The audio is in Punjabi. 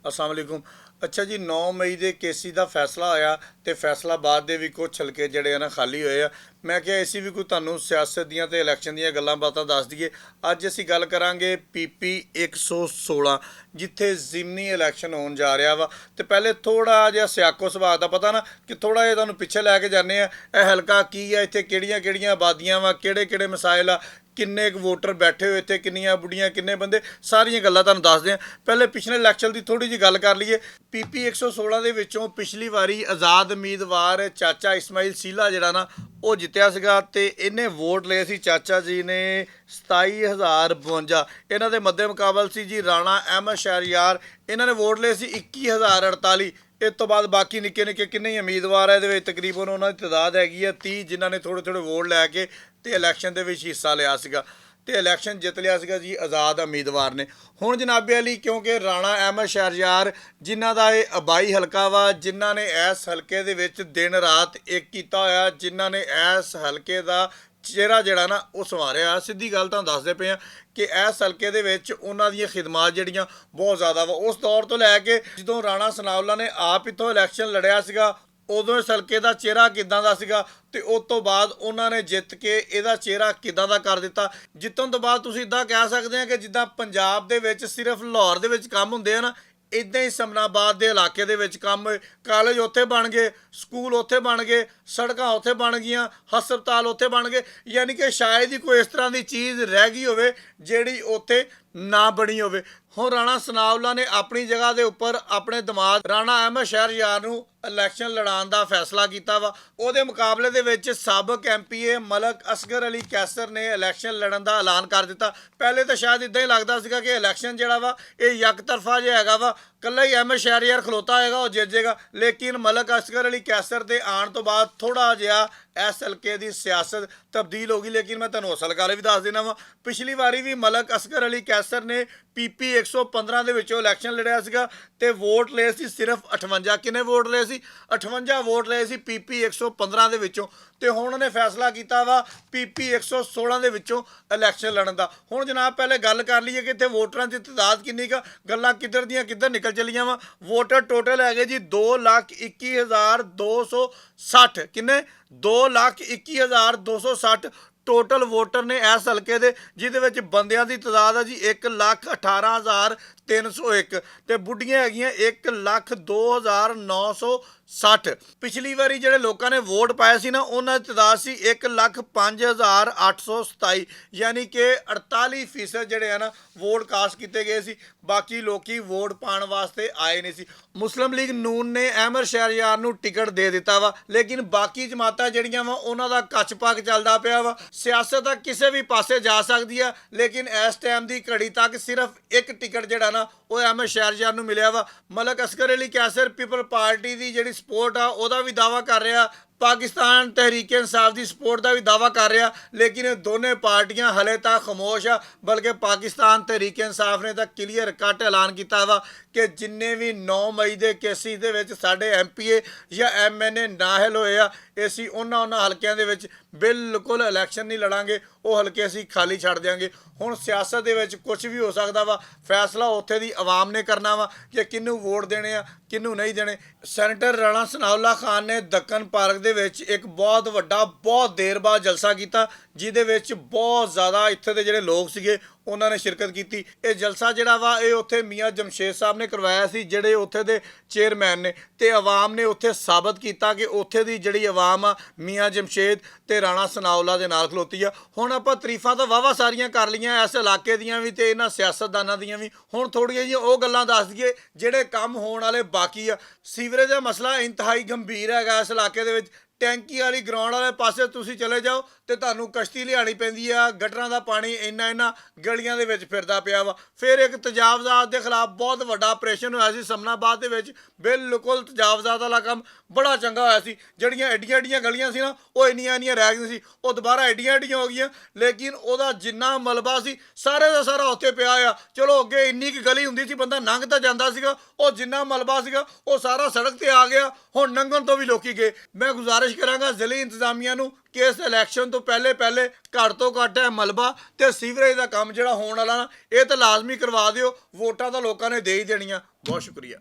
अस्सलाम वालेकुम। अच्छा जी, 9 ਮਈ ਦੇ ਕੇਸੀ ਦਾ ਫੈਸਲਾ ਹੋਇਆ ਤੇ ਫੈਸਲਾਬਾਦ ਦੇ ਵੀ ਕੁਛ ਹਲਕੇ ਜਿਹੜੇ ਆ ਨਾ ਖਾਲੀ ਹੋਏ ਆ। ਮੈਂ ਕਿਹਾ ਅਸੀਂ ਵੀ ਕੋਈ ਤੁਹਾਨੂੰ ਸਿਆਸਤ ਦੀਆਂ ਤੇ ਇਲੈਕਸ਼ਨ ਦੀਆਂ ਗੱਲਾਂ ਬਾਤਾਂ ਦੱਸ ਦਈਏ। ਅੱਜ ਅਸੀਂ ਗੱਲ ਕਰਾਂਗੇ ਪੀਪੀ 116 ਜਿੱਥੇ ਜ਼ਿਮਨੀ ਇਲੈਕਸ਼ਨ ਹੋਣ ਜਾ ਰਿਹਾ ਵਾ। ਤੇ ਪਹਿਲੇ ਥੋੜਾ ਜਿਹਾ ਸਿਆਕੋ ਸੁਭਾਅ ਦਾ ਪਤਾ ਨਾ ਕਿ ਥੋੜਾ ਜਿਹਾ ਤੁਹਾਨੂੰ ਪਿੱਛੇ ਲੈ ਕੇ ਜਾਂਦੇ ਆ। ਇਹ ਹਲਕਾ ਕੀ ਆ, ਇੱਥੇ ਕਿਹੜੀਆਂ ਕਿਹੜੀਆਂ ਆਬਾਦੀਆਂ ਵਾ, ਕਿਹੜੇ ਕਿਹੜੇ ਮਸਾਇਲ ਆ, ਕਿੰਨੇ ਕੁ ਵੋਟਰ ਬੈਠੇ ਹੋਏ ਇੱਥੇ, ਕਿੰਨੀਆਂ ਬੁੱਢੀਆਂ, ਕਿੰਨੇ ਬੰਦੇ, ਸਾਰੀਆਂ ਗੱਲਾਂ ਤੁਹਾਨੂੰ ਦੱਸਦੇ ਹਾਂ। ਪਹਿਲੇ ਪਿਛਲੇ ਇਲੈਕਸ਼ਨ ਦੀ ਥੋੜੀ ਜਿਹੀ ਗੱਲ ਕਰ ਲਈਏ। ਪੀਪੀ 116 ਦੇ ਵਿੱਚੋਂ ਪਿਛਲੀ ਵਾਰੀ ਆਜ਼ਾਦ ਉਮੀਦਵਾਰ ਚਾਚਾ ਇਸਮਾਈਲ ਸੀਲਾ ਜਿਹੜਾ ਨਾ ਉਹ ਜਿੱਤਿਆ ਸੀਗਾ ਤੇ ਇਹਨੇ ਵੋਟ ਲਏ ਸੀ ਚਾਚਾ ਜੀ ਨੇ 27,052। ਇਹਨਾਂ ਦੇ ਮੱਦੇ ਮੁਕਾਬਲ ਸੀ ਜੀ ਰਾਣਾ ਅਹਿਮਦ ਸ਼ਹਿਰਯਾਰ, ਇਹਨਾਂ ਨੇ ਵੋਟ ਲਏ ਸੀ 21,048। ਇਸ ਤੋਂ ਬਾਅਦ ਬਾਕੀ ਨਿੱਕੇ ਨਿੱਕੇ ਕਿੰਨੇ ਹੀ ਉਮੀਦਵਾਰ ਹੈ, ਇਹਦੇ ਵਿੱਚ ਤਕਰੀਬਨ ਉਹਨਾਂ ਦੀ ਤਾਦਾਦ ਹੈਗੀ ਆ 30 ਜਿਨ੍ਹਾਂ ਨੇ ਥੋੜ੍ਹੇ ਥੋੜ੍ਹੇ ਵੋਟ ਲੈ ਕੇ ਤੇ ਇਲੈਕਸ਼ਨ ਦੇ ਵਿੱਚ ਹਿੱਸਾ ਲਿਆ ਸੀਗਾ ਤੇ ਇਲੈਕਸ਼ਨ ਜਿੱਤ ਲਿਆ ਸੀਗਾ ਜੀ ਆਜ਼ਾਦ ਉਮੀਦਵਾਰ ਨੇ। ਹੁਣ ਜਨਾਬੇ ਅਲੀ ਕਿਉਂਕਿ ਰਾਣਾ ਅਹਿਮਦ ਸ਼ਹਿਰਯਾਰ ਜਿਨ੍ਹਾਂ ਦਾ ਇਹ ਆਬਾਈ ਹਲਕਾ ਵਾ, ਜਿਨ੍ਹਾਂ ਨੇ ਇਸ ਹਲਕੇ ਦੇ ਵਿੱਚ ਦਿਨ ਰਾਤ ਇੱਕ ਕੀਤਾ ਹੋਇਆ, ਜਿਨ੍ਹਾਂ ਨੇ ਇਸ ਹਲਕੇ ਦਾ ਚਿਹਰਾ ਜਿਹੜਾ ਨਾ ਉਹ ਸੰਵਾਰਿਆ। ਸਿੱਧੀ ਗੱਲ ਤੁਹਾਨੂੰ ਦੱਸਦੇ ਪਏ ਆ ਕਿ ਇਸ ਹਲਕੇ ਦੇ ਵਿੱਚ ਉਹਨਾਂ ਦੀਆਂ ਖਿਦਮਾਤ ਜਿਹੜੀਆਂ ਬਹੁਤ ਜ਼ਿਆਦਾ ਵਾ। ਉਸ ਦੌਰ ਤੋਂ ਲੈ ਕੇ ਜਦੋਂ ਰਾਣਾ ਸਨਾਉਲਾ ਨੇ ਆਪ ਇੱਥੋਂ ਇਲੈਕਸ਼ਨ ਲੜਿਆ ਸੀਗਾ ਉਦੋਂ ਇਸ ਹਲਕੇ ਦਾ ਚਿਹਰਾ ਕਿੱਦਾਂ ਦਾ ਸੀਗਾ ਤੇ ਉਸ ਤੋਂ ਬਾਅਦ ਉਹਨਾਂ ਨੇ ਜਿੱਤ ਕੇ ਇਹਦਾ ਚਿਹਰਾ ਕਿੱਦਾਂ ਦਾ ਕਰ ਦਿੱਤਾ। ਜਿੱਤਣ ਤੋਂ ਬਾਅਦ ਤੁਸੀਂ ਇੱਦਾਂ ਕਹਿ ਸਕਦੇ ਆ ਕਿ ਜਿੱਦਾਂ ਪੰਜਾਬ ਦੇ ਵਿੱਚ ਸਿਰਫ ਲਾਹੌਰ ਦੇ ਵਿੱਚ ਕੰਮ ਹੁੰਦੇ ਆ ਨਾ, ਇੱਦਾਂ ਹੀ ਸਮਨਾਬਾਦ ਦੇ ਇਲਾਕੇ ਦੇ ਵਿੱਚ ਕੰਮ, ਕਾਲਜ ਉੱਥੇ ਬਣ ਗਏ, ਸਕੂਲ ਉੱਥੇ ਬਣ ਗਏ, ਸੜਕਾਂ ਉੱਥੇ ਬਣ ਗਈਆਂ, ਹਸਪਤਾਲ ਉੱਥੇ ਬਣ ਗਏ। ਯਾਨੀ ਕਿ ਸ਼ਾਇਦ ਹੀ ਕੋਈ ਇਸ ਤਰ੍ਹਾਂ ਦੀ ਚੀਜ਼ ਰਹਿ ਗਈ ਹੋਵੇ ਜਿਹੜੀ ਉੱਥੇ ਨਾ ਬਣੀ ਹੋਵੇ। ਹੁਣ ਰਾਣਾ ਸਨਾਉਲਾ ਨੇ ਆਪਣੀ ਜਗ੍ਹਾ ਦੇ ਉੱਪਰ ਆਪਣੇ ਦਮਾਦ ਰਾਣਾ ਅਹਿਮਦ ਸ਼ਹਿਰਯਾਰ ਨੂੰ ਇਲੈਕਸ਼ਨ ਲੜਾਉਣ ਦਾ ਫੈਸਲਾ ਕੀਤਾ ਵਾ। ਉਹਦੇ ਮੁਕਾਬਲੇ ਦੇ ਵਿੱਚ ਸਾਬਕ ਐਮਪੀਏ ਮਲਕ ਅਸਗਰ ਅਲੀ ਕੈਸਰ ਨੇ ਇਲੈਕਸ਼ਨ ਲੜਨ ਦਾ ਐਲਾਨ ਕਰ ਦਿੱਤਾ। ਪਹਿਲੇ ਤਾਂ ਸ਼ਾਇਦ ਇੱਦਾਂ ਹੀ ਲੱਗਦਾ ਸੀਗਾ ਕਿ ਇਲੈਕਸ਼ਨ ਜਿਹੜਾ ਵਾ ਇਹ ਯਕਤਰਫਾ ਜਿਹਾ ਹੈਗਾ ਵਾ, ਕੱਲਾ ਹੀ ਅਹਿਮਦ ਸ਼ਹਿਰਯਾਰ ਖਲੋਤਾ ਹੋਏਗਾ, ਉਹ ਜਿੱਤ ਜਾਏਗਾ। ਲੇਕਿਨ ਮਲਕ ਅਸਗਰ ਅਲੀ ਕੈਸਰ ਦੇ ਆਉਣ ਤੋਂ ਬਾਅਦ ਥੋੜਾ ਜਿਹਾ ਇਸ ਹਲਕੇ ਦੀ ਸਿਆਸਤ ਤਬਦੀਲ ਹੋ ਗਈ। ਲੇਕਿਨ ਮੈਂ ਤੁਹਾਨੂੰ ਉਸ ਹਲਕਾ ਵੀ ਦੱਸ ਦੇਣਾ ਵਾ, ਪਿਛਲੀ ਵਾਰੀ ਵੀ ਮਲਕ ਅਸਗਰ ਅਲੀ ਕੈਸਰ ਨੇ ਪੀਪੀ 115 ਦੇ ਵਿੱਚੋਂ ਇਲੈਕਸ਼ਨ ਲੜਿਆ ਸੀਗਾ ਤੇ ਵੋਟ ਲਏ ਸੀ ਸਿਰਫ 58। ਕਿੰਨੇ ਵੋਟ ਲਏ ਸੀ? 58 ਵੋਟ ਲਏ ਸੀ ਪੀਪੀ 115 ਦੇ ਵਿੱਚੋਂ। ਤੇ ਹੁਣ ਉਹਨੇ ਫੈਸਲਾ ਕੀਤਾ ਵਾ ਪੀਪੀ 116 ਦੇ ਵਿੱਚੋਂ ਇਲੈਕਸ਼ਨ ਲੜਨ ਦਾ। ਹੁਣ ਜਨਾਬ ਪਹਿਲੇ ਗੱਲ ਕਰ ਲਈਏ ਕਿ ਇੱਥੇ ਵੋਟਰਾਂ ਦੀ ਤਾਦਾਦ ਕਿੰਨੀ ਕੁ, ਗੱਲਾਂ ਕਿੱਧਰ ਦੀਆਂ ਕਿੱਧਰ ਨਿਕਲ ਚਲੀਆਂ ਵਾ। ਵੋਟਰ ਟੋਟਲ ਹੈਗੇ ਜੀ 2,21,260। ਕਿੰਨੇ? 2,21,260 ਟੋਟਲ ਵੋਟਰ ਨੇ ਇਸ ਹਲਕੇ ਦੇ, ਜਿਹਦੇ ਵਿੱਚ ਬੰਦਿਆਂ ਦੀ ਤਾਦਾਦ ਹੈ ਜੀ 1,18,301 ਤੇ ਬੁੱਢੀਆਂ ਹੈਗੀਆਂ 1,02,960। ਪਿਛਲੀ ਵਾਰੀ ਜਿਹੜੇ ਲੋਕਾਂ ਨੇ ਵੋਟ ਪਾਇਆ ਸੀ ਨਾ ਉਹਨਾਂ ਦੀ ਤਾਦਾਦ ਸੀ 1,05,827। ਯਾਨੀ ਕਿ 48% ਜਿਹੜੇ ਆ ਨਾ ਵੋਟ ਕਾਸਟ ਕੀਤੇ ਗਏ ਸੀ। ਬਾਕੀ ਲੋਕੀ ਵੋਟ ਪਾਉਣ ਵਾਸਤੇ ਆਏ ਨਹੀਂ ਸੀ। ਮੁਸਲਿਮ ਲੀਗ ਨੂਨ ਨੇ ਅਹਿਮਦ ਸ਼ਹਿਰਯਾਰ ਨੂੰ ਟਿਕਟ ਦੇ ਦਿੱਤਾ ਵਾ, ਲੇਕਿਨ ਬਾਕੀ ਜਮਾਤਾਂ ਜਿਹੜੀਆਂ ਵਾ ਉਹਨਾਂ ਦਾ ਕੱਚ ਪੱਕ ਚੱਲਦਾ ਪਿਆ ਵਾ। ਸਿਆਸਤ ਤਾਂ ਕਿਸੇ ਵੀ ਪਾਸੇ ਜਾ ਸਕਦੀ ਆ, ਲੇਕਿਨ ਇਸ ਟਾਈਮ ਦੀ ਘੜੀ ਤੱਕ ਸਿਰਫ ਇੱਕ ਟਿਕਟ ਜਿਹੜਾ ਨਾ ਉਹ ਅਹਿਮਦ ਸ਼ਹਿਰਯਾਰ ਨੂੰ ਮਿਲਿਆ ਵਾ। ਮਲਕ ਅਸਗਰ ਅਲੀ ਕੈਸਰ ਪੀਪਲ ਪਾਰਟੀ ਦੀ ਜਿਹੜੀ ਸਪੋਰਟ ਆ ਉਹਦਾ ਵੀ ਦਾਅਵਾ ਕਰ ਰਿਹਾ, ਪਾਕਿਸਤਾਨ ਤਹਿਰੀਕ ਇਨਸਾਫ ਦੀ ਸਪੋਰਟ ਦਾ ਵੀ ਦਾਅਵਾ ਕਰ ਰਿਹਾ, ਲੇਕਿਨ ਇਹ ਦੋਨੇ ਪਾਰਟੀਆਂ ਹਲੇ ਤੱਕ ਖਾਮੋਸ਼ ਆ। ਬਲਕਿ ਪਾਕਿਸਤਾਨ ਤਹਿਰੀਕ ਇਨਸਾਫ ਨੇ ਤਾਂ ਕਲੀਅਰ ਕੱਟ ਐਲਾਨ ਕੀਤਾ ਵਾ ਕਿ ਜਿੰਨੇ ਵੀ 9 ਮਈ ਦੇ ਕੇਸਿਸ ਦੇ ਵਿੱਚ ਸਾਡੇ ਐਮਪੀਏ ਜਾਂ ਐਮਐਨਏ ਨਾਹਲ ਹੋਏ ਆ, ਅਸੀਂ ਉਹਨਾਂ ਹਲਕਿਆਂ ਦੇ ਵਿੱਚ ਬਿਲਕੁਲ ਇਲੈਕਸ਼ਨ ਨਹੀਂ ਲੜਾਂਗੇ, ਉਹ ਹਲਕੇ ਅਸੀਂ ਖਾਲੀ ਛੱਡ ਦਿਆਂਗੇ। ਹੁਣ ਸਿਆਸਤ ਦੇ ਵਿੱਚ ਕੁਝ ਵੀ ਹੋ ਸਕਦਾ ਵਾ, ਫੈਸਲਾ ਉੱਥੇ ਦੀ ਆਵਾਮ ਨੇ ਕਰਨਾ ਵਾ ਕਿ ਕਿਹਨੂੰ ਵੋਟ ਦੇਣੇ ਆ ਕਿਹਨੂੰ ਨਹੀਂ ਦੇਣੇ। ਸੈਨੇਟਰ ਰਾਣਾ ਸਨਾਉਲਾ ਖਾਨ ਨੇ ਦੱਖਣ ਪਾਰਕ ਦੇ ਵਿੱਚ ਇੱਕ ਬਹੁਤ ਵੱਡਾ, ਬਹੁਤ ਦੇਰ ਬਾਅਦ ਜਲਸਾ ਕੀਤਾ, ਜਿਹਦੇ ਵਿੱਚ ਬਹੁਤ ਜ਼ਿਆਦਾ ਇੱਥੇ ਦੇ ਜਿਹੜੇ ਲੋਕ ਸੀਗੇ ਉਹਨਾਂ ਨੇ ਸ਼ਿਰਕਤ ਕੀਤੀ। ਇਹ ਜਲਸਾ ਜਿਹੜਾ ਵਾ ਇਹ ਉੱਥੇ ਮੀਆਂ ਜਮਸ਼ੇਦ ਸਾਹਿਬ ਨੇ ਕਰਵਾਇਆ ਸੀ, ਜਿਹੜੇ ਉੱਥੇ ਦੇ ਚੇਅਰਮੈਨ ਨੇ, ਤੇ ਆਵਾਮ ਨੇ ਉੱਥੇ ਸਾਬਤ ਕੀਤਾ ਕਿ ਉੱਥੇ ਦੀ ਜਿਹੜੀ ਆਵਾਮ ਆ ਮੀਆਂ ਜਮਸ਼ੇਦ ਤੇ ਰਾਣਾ ਸਨਾਉਲਾ ਦੇ ਨਾਲ ਖਲੋਤੀ ਆ। ਹੁਣ ਆਪਾਂ ਤਾਰੀਫਾਂ ਤਾਂ ਵਾਹਵਾ ਸਾਰੀਆਂ ਕਰ ਲਈਆਂ ਇਸ ਇਲਾਕੇ ਦੀਆਂ ਵੀ ਤੇ ਇਹਨਾਂ ਸਿਆਸਤਦਾਨਾਂ ਦੀਆਂ ਵੀ। ਹੁਣ ਥੋੜ੍ਹੀਆਂ ਜਿਹੀਆਂ ਉਹ ਗੱਲਾਂ ਦੱਸ ਦਈਏ ਜਿਹੜੇ ਕੰਮ ਹੋਣ ਵਾਲੇ ਬਾਕੀ ਆ। ਸੀਵਰੇਜ ਦਾ ਮਸਲਾ ਇੰਤਹਾਈ ਗੰਭੀਰ ਹੈਗਾ ਇਸ ਇਲਾਕੇ ਦੇ ਵਿੱਚ। ਟੈਂਕੀ ਵਾਲੀ ਗਰਾਊਂਡ ਵਾਲੇ ਪਾਸੇ ਤੁਸੀਂ ਚਲੇ ਜਾਓ ਤੇ ਤੁਹਾਨੂੰ ਕਸ਼ਤੀ ਲਿਆਣੀ ਪੈਂਦੀ ਆ। ਗਟਰਾਂ ਦਾ ਪਾਣੀ ਇੰਨਾ ਗਲੀਆਂ ਦੇ ਵਿੱਚ ਫਿਰਦਾ ਪਿਆ ਵਾ। ਫਿਰ ਇੱਕ ਤਜਾਵਜ਼ਾਤ ਦੇ ਖਿਲਾਫ ਬਹੁਤ ਵੱਡਾ ਆਪਰੇਸ਼ਨ ਹੋਇਆ ਸੀ ਸਮਨਾਬਾਦ ਦੇ ਵਿੱਚ। ਬਿਲਕੁਲ ਤਜਾਵਜ਼ਾਤ ਵਾਲਾ ਕੰਮ ਬੜਾ ਚੰਗਾ ਹੋਇਆ ਸੀ। ਜਿਹੜੀਆਂ ਐਡੀਆਂ ਗਲੀਆਂ ਸੀ ਨਾ ਉਹ ਇੰਨੀਆਂ ਰਹਿ ਗਈਆਂ ਸੀ, ਉਹ ਦੁਬਾਰਾ ਐਡੀਆਂ ਹੋ ਗਈਆਂ। ਲੇਕਿਨ ਉਹਦਾ ਜਿੰਨਾ ਮਲਬਾ ਸੀ ਸਾਰੇ ਦਾ ਸਾਰਾ ਉੱਥੇ ਪਿਆ ਆ। ਚਲੋ ਅੱਗੇ ਇੰਨੀ ਕੁ ਗਲੀ ਹੁੰਦੀ ਸੀ ਬੰਦਾ ਲੰਘ ਤਾਂ ਜਾਂਦਾ ਸੀਗਾ, ਉਹ ਜਿੰਨਾ ਮਲਬਾ ਸੀਗਾ ਉਹ ਸਾਰਾ ਸੜਕ ਤੇ ਆ ਗਿਆ। ਹੁਣ ਲੰਘਣ ਤੋਂ ਵੀ ਲੋਕੀ ਗਏ। ਮੈਂ ਗੁਜ਼ਾਰਿਸ਼ ਗੁਜ਼ਾਰਿਸ਼ ਕਰਾਂਗਾ ਜ਼ਿਲ੍ਹੀ ਇੰਤਜ਼ਾਮੀਆ ਨੂੰ ਕਿ ਇਸ ਇਲੈਕਸ਼ਨ ਤੋਂ ਪਹਿਲੇ ਘੱਟ ਤੋਂ ਘੱਟ ਹੈ ਮਲਬਾ ਤੇ ਸੀਵਰੇਜ ਦਾ ਕੰਮ ਜਿਹੜਾ ਹੋਣ ਵਾਲਾ ਨਾ ਇਹ ਤਾਂ ਲਾਜ਼ਮੀ ਕਰਵਾ ਦਿਓ। ਵੋਟਾਂ ਤਾਂ ਲੋਕਾਂ ਨੇ ਦੇ ਹੀ ਦੇਣੀਆਂ। ਬਹੁਤ ਸ਼ੁਕਰੀਆ।